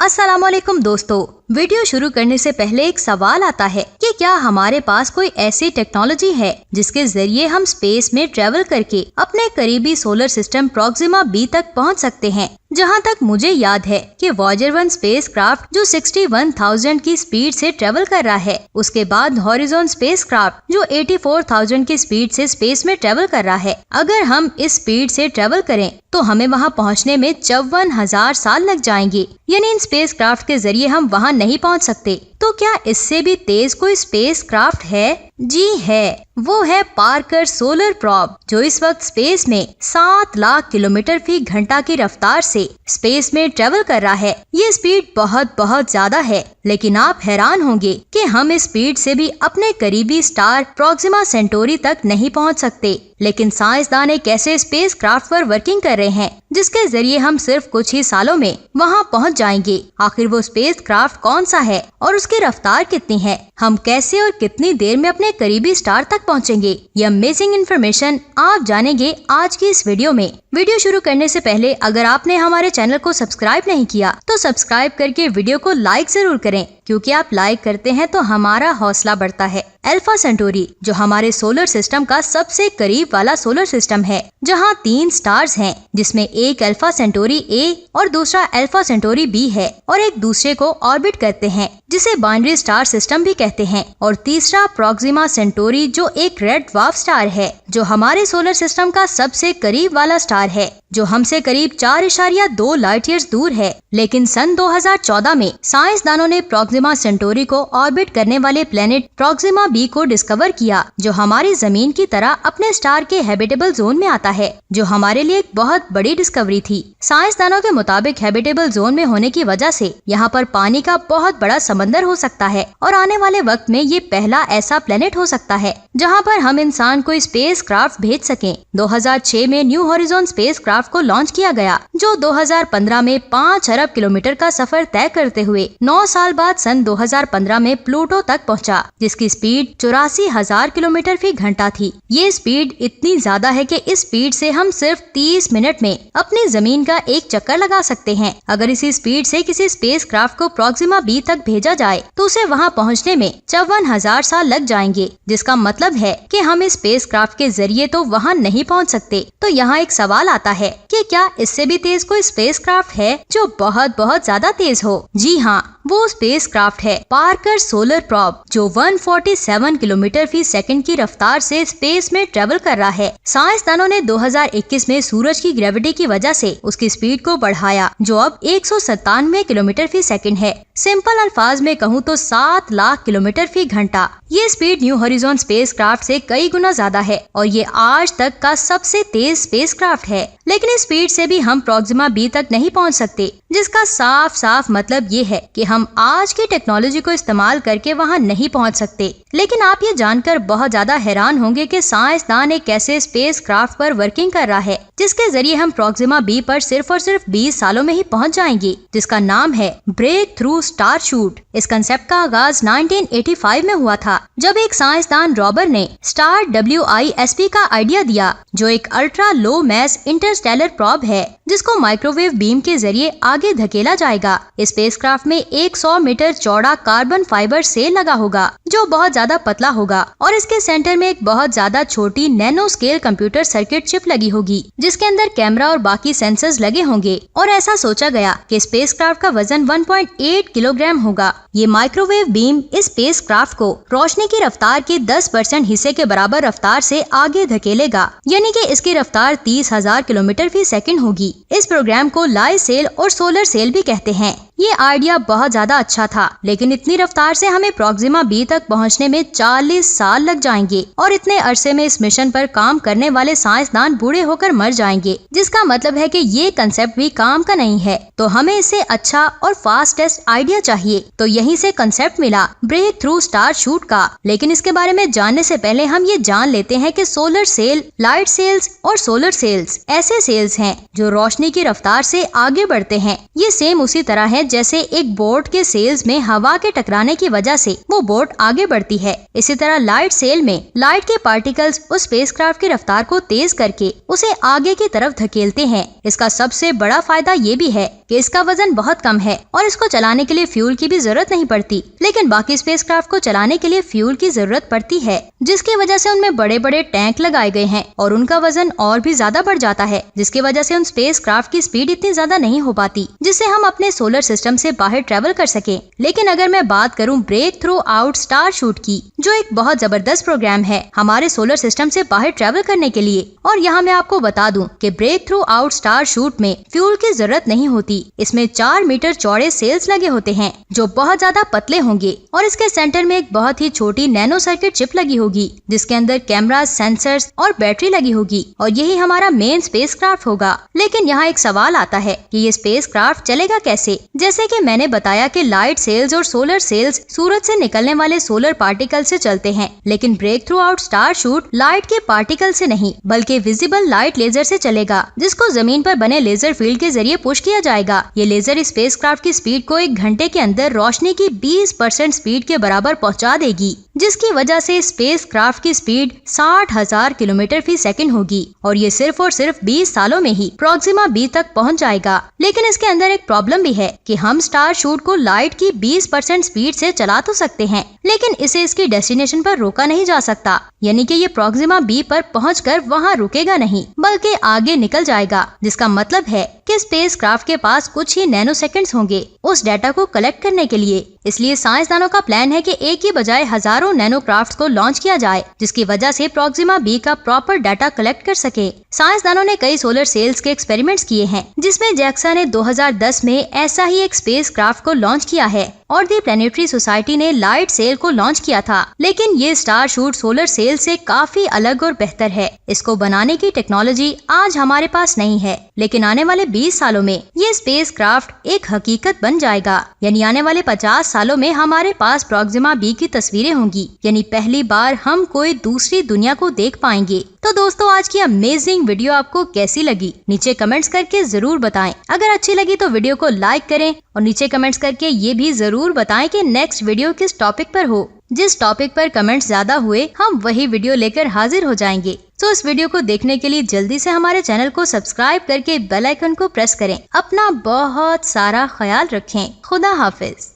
अस्सलामुअलैकुम दोस्तों, वीडियो शुरू करने से पहले एक सवाल आता है कि क्या हमारे पास कोई ऐसी टेक्नोलॉजी है जिसके जरिए हम स्पेस में ट्रेवल करके अपने करीबी सोलर सिस्टम प्रोक्सिमा बी तक पहुंच सकते हैं। जहां तक मुझे याद है कि वॉयेजर 1 स्पेसक्राफ्ट जो 61,000 की स्पीड से ट्रेवल कर रहा है, उसके बाद हॉरिजॉन स्पेसक्राफ्ट जो 84,000 की स्पीड से स्पेस में ट्रेवल कर रहा है। अगर हम इस स्पीड से ट्रेवल करें तो हमें वहां पहुंचने में 54,000 साल लग जाएंगे, यानी इन स्पेसक्राफ्ट के जरिए हम वहां नहीं पहुंच सकते। तो क्या इससे भी तेज कोई स्पेसक्राफ्ट है? जी है, वो है पार्कर सोलर प्रोब, जो इस वक्त स्पेस में 7 लाख किलोमीटर फी घंटा की रफ्तार से स्पेस में ट्रेवल कर रहा है। ये स्पीड बहुत ज्यादा है, लेकिन आप हैरान होंगे कि हम इस स्पीड से भी अपने करीबी स्टार प्रोक्सिमा सेंटोरी तक नहीं पहुंच सकते। लेकिन साइंसदान एक ऐसे स्पेस क्राफ्ट पर वर्किंग कर रहे हैं जिसके जरिए हम सिर्फ कुछ ही सालों में वहां पहुंच जाएंगे। आखिर वो स्पेस क्राफ्ट कौन सा है और उसकी रफ्तार कितनी है? हम कैसे और कितनी देर में अपने करीबी स्टार तक पहुंचेंगे? ये अमेजिंग इन्फॉर्मेशन आप जानेंगे आज की इस वीडियो में। वीडियो शुरू करने से पहले अगर आपने हमारे चैनल को सब्सक्राइब नहीं किया तो सब्सक्राइब करके वीडियो को लाइक जरूर करें, क्योंकि आप लाइक करते हैं तो हमारा हौसला बढ़ता है। अल्फा सेंटोरी जो हमारे सोलर सिस्टम का सबसे करीब वाला सोलर सिस्टम है, जहां 3 स्टार्स हैं, जिसमें एक अल्फा सेंटोरी ए और दूसरा अल्फा सेंटोरी बी है और एक दूसरे को ऑर्बिट करते हैं, जिसे बाइनरी स्टार सिस्टम भी कहते हैं। और तीसरा प्रोक्सिमा सेंटोरी जो एक रेड ड्वार्फ स्टार है, जो हमारे सोलर सिस्टम का सबसे करीब वाला स्टार है, जो हमसे करीब 4.2 लाइट ईयर्स दूर है। लेकिन सन 2014 में साइंसदानों ने प्रोक्सिमा सेंटोरी को ऑर्बिट करने वाले प्लेनेट प्रोक्सिमा बी को डिस्कवर किया, जो हमारी जमीन की तरह अपने स्टार के हैबिटेबल जोन में आता है, जो हमारे लिए एक बहुत बड़ी डिस्कवरी थी। साइंसदानों के मुताबिक हैबिटेबल जोन में होने की वजह से यहाँ पर पानी का बहुत बड़ा समंदर हो सकता है और आने वाले वक्त में ये पहला ऐसा प्लेनेट हो सकता है जहाँ पर हम इंसान को स्पेस क्राफ्ट भेज सकें। 2006 में न्यू हॉरिजॉन स्पेस क्राफ्ट को लॉन्च किया गया, जो 2015 में 5 अरब किलोमीटर का सफर तय करते हुए 9 साल बाद सन 2015 में प्लूटो तक पहुंचा, जिसकी स्पीड 84,000 किलोमीटर फी घंटा थी। ये स्पीड इतनी ज्यादा है कि इस स्पीड से हम सिर्फ 30 मिनट में अपनी जमीन का एक चक्कर लगा सकते हैं। अगर इसी स्पीड से किसी स्पेस क्राफ्ट को प्रोक्सिमा बी तक भेजा जाए तो उसे वहां पहुंचने में 54,000 साल लग जाएंगे, जिसका मतलब है कि हम इस स्पेस क्राफ्ट के जरिए तो वहां नहीं पहुंच सकते। तो यहाँ एक सवाल आता है कि क्या इससे भी तेज कोई स्पेस क्राफ्ट है जो बहुत ज्यादा तेज हो? जी हाँ, वो स्पेस क्राफ्ट है पार्कर सोलर प्रोब, जो 147 किलोमीटर फी सेकंड की रफ्तार से स्पेस में ट्रेवल कर रहा है। साइंसदानों ने 2021 में सूरज की ग्रेविटी की वजह से उसकी स्पीड को बढ़ाया, जो अब 197 किलोमीटर फी सेकंड है। सिंपल अल्फाज में कहूँ तो 7 लाख किलोमीटर फी घंटा। ये speed new horizon space craft से कई गुना ज्यादा है और ये आज तक का सबसे तेज स्पेस क्राफ्ट है। लेकिन इस स्पीड से भी हम प्रोक्सिमा बी तक नहीं पहुंच सकते, जिसका साफ मतलब ये है कि हम आज की टेक्नोलॉजी को इस्तेमाल करके वहां नहीं पहुंच सकते। लेकिन आप ये जानकर बहुत ज्यादा हैरान होंगे कि साइंसदान एक ऐसे स्पेस क्राफ्ट पर वर्किंग कर रहा है जिसके जरिए हम प्रोक्सिमा बी पर सिर्फ और सिर्फ 20 सालों में ही पहुंच जाएंगे, जिसका नाम है ब्रेक थ्रू स्टार शूट। इस कंसेप्ट का आगाज 1985 में हुआ था, जब एक साइंसदान रॉबर ने स्टार WISP का आइडिया दिया, जो एक ultra low mass interstellar probe है जिसको माइक्रोवेव बीम के जरिए आगे धकेला जाएगा। स्पेसक्राफ्ट में 100 मीटर चौड़ा कार्बन फाइबर सेल लगा होगा, जो बहुत ज्यादा पतला होगा, और इसके सेंटर में एक बहुत ज्यादा छोटी nano scale computer circuit chip लगी होगी, जिसके अंदर कैमरा और बाकी सेंसर्स लगे होंगे। और ऐसा सोचा गया कि स्पेसक्राफ्ट का वजन 1.8 किलोग्राम होगा। ये माइक्रोवेव बीम इस स्पेसक्राफ्ट को रोशनी की रफ्तार के 10% हिस्से के बराबर रफ्तार से आगे धकेलेगा, यानी कि इसकी रफ्तार 30,000 किलोमीटर फी सेकंड होगी। इस प्रोग्राम को लाइट सेल और सोलर सेल भी कहते हैं। ये आइडिया बहुत ज्यादा अच्छा था, लेकिन इतनी रफ्तार से हमें प्रोक्सिमा बी तक पहुंचने में 40 साल लग जाएंगे और इतने अरसे में इस मिशन पर काम करने वाले साइंसदान बूढ़े होकर मर जाएंगे, जिसका मतलब है कि ये कंसेप्ट भी काम का नहीं है। तो हमें इससे अच्छा और फास्टेस्ट आइडिया चाहिए। तो यहीं से कंसेप्ट मिला ब्रेक थ्रू स्टार शूट का। लेकिन इसके बारे में जानने से पहले हम ये जान लेते हैं कि सोलर सेल, लाइट सेल्स और सोलर सेल्स ऐसे सेल्स हैं जो रोशनी की रफ्तार से आगे बढ़ते हैं। ये सेम उसी तरह है जैसे एक बोट के सेल्स में हवा के टकराने की वजह से वो बोट आगे बढ़ती है। इसी तरह लाइट सेल में लाइट के पार्टिकल्स उस स्पेसक्राफ्ट की रफ्तार को तेज करके उसे आगे आगे की तरफ धकेलते हैं। इसका सबसे बड़ा फायदा ये भी है कि इसका वजन बहुत कम है और इसको चलाने के लिए फ्यूल की भी जरूरत नहीं पड़ती। लेकिन बाकी स्पेसक्राफ्ट को चलाने के लिए फ्यूल की जरूरत पड़ती है, जिसकी वजह से उनमें बड़े बड़े टैंक लगाए गए हैं और उनका वजन और भी ज्यादा बढ़ जाता है, जिसकी वजह से उन स्पेसक्राफ्ट की स्पीड इतनी ज्यादा नहीं हो पाती जिससे हम अपने सोलर सिस्टम से बाहर ट्रेवल कर सके। लेकिन अगर मैं बात करूं ब्रेक थ्रू आउट स्टारशूट की, जो एक बहुत जबरदस्त प्रोग्राम है हमारे सोलर सिस्टम से बाहर ट्रेवल करने के लिए, और यहाँ मैं आपको बता दूं कि ब्रेक थ्रू आउट स्टारशूट में फ्यूल की जरूरत नहीं होती। इसमें 4 मीटर चौड़े सेल्स लगे होते हैं जो बहुत ज्यादा पतले होंगे और इसके सेंटर में एक बहुत ही छोटी नैनो सर्किट चिप लगी होगी जिसके अंदर कैमरा, सेंसर्स और बैटरी लगी होगी और यही हमारा मेन स्पेसक्राफ्ट होगा। लेकिन यहाँ एक सवाल आता है कि ये स्पेसक्राफ्ट चलेगा कैसे? जैसे कि मैंने बताया कि लाइट सेल्स और सोलर सेल्स सूरज से निकलने वाले सोलर पार्टिकल से चलते हैं, लेकिन ब्रेक थ्रू आउट स्टारशूट लाइट के पार्टिकल से नहीं बल्कि विजिबल लाइट लेजर से चलेगा, जिसको जमीन पर बने लेजर फील्ड के जरिए पुश किया जाएगा। ये लेजर स्पेसक्राफ्ट की स्पीड को 1 घंटे के अंदर रोशनी की 20% स्पीड के बराबर पहुंचा देगी, जिसकी वजह से स्पेसक्राफ्ट की स्पीड 60,000 किलोमीटर फी सेकंड होगी और ये सिर्फ और सिर्फ 20 सालों में ही प्रॉक्सिमा बी तक पहुंच जाएगा। लेकिन इसके अंदर एक प्रॉब्लम भी है कि हम स्टारशूट को लाइट की 20% स्पीड से चला तो सकते हैं, लेकिन इसे इसकी डेस्टिनेशन पर रोका नहीं जा सकता, यानी कि ये प्रॉक्सिमा बी पर पहुंचकर वहां रुकेगा नहीं बल्कि आगे निकल जाएगा, जिसका मतलब है कि स्पेसक्राफ्ट के पास कुछ ही नैनो सेकंड्स होंगे उस डाटा को कलेक्ट करने के लिए। इसलिए साइंसदानों का प्लान है कि एक ही बजाय हजारों नैनोक्राफ्ट्स को लॉन्च किया जाए, जिसकी वजह से प्रॉक्सिमा बी का प्रॉपर डाटा कलेक्ट कर सके। साइंसदानों ने कई सोलर सेल्स के एक्सपेरिमेंट्स किए हैं, जिसमें जैक्सा ने 2010 में ऐसा ही एक स्पेसक्राफ्ट को लॉन्च किया है और दी प्लेनेटरी सोसाइटी ने लाइट सेल को लॉन्च किया था। लेकिन ये स्टारशूट सोलर सेल से काफी अलग और बेहतर है। इसको बनाने की टेक्नोलॉजी आज हमारे पास नहीं है, लेकिन आने वाले 20 सालों में ये स्पेसक्राफ्ट एक हकीकत बन जाएगा। यानी आने वाले 50 सालों में हमारे पास प्रॉक्सिमा बी की तस्वीरें होंगी, यानी पहली बार हम कोई दूसरी दुनिया को देख पाएंगे। तो दोस्तों, आज की अमेजिंग वीडियो आपको कैसी लगी नीचे कमेंट्स करके जरूर बताएं। अगर अच्छी लगी तो वीडियो को लाइक करें और नीचे कमेंट्स करके ये भी जरूर बताएं कि नेक्स्ट वीडियो किस टॉपिक पर हो। जिस टॉपिक पर कमेंट्स ज्यादा हुए हम वही वीडियो लेकर हाजिर हो जाएंगे। तो इस वीडियो को देखने के लिए जल्दी से हमारे चैनल को सब्सक्राइब करके बेल आइकन को प्रेस करें। अपना बहुत सारा ख्याल रखें। खुदा हाफिज।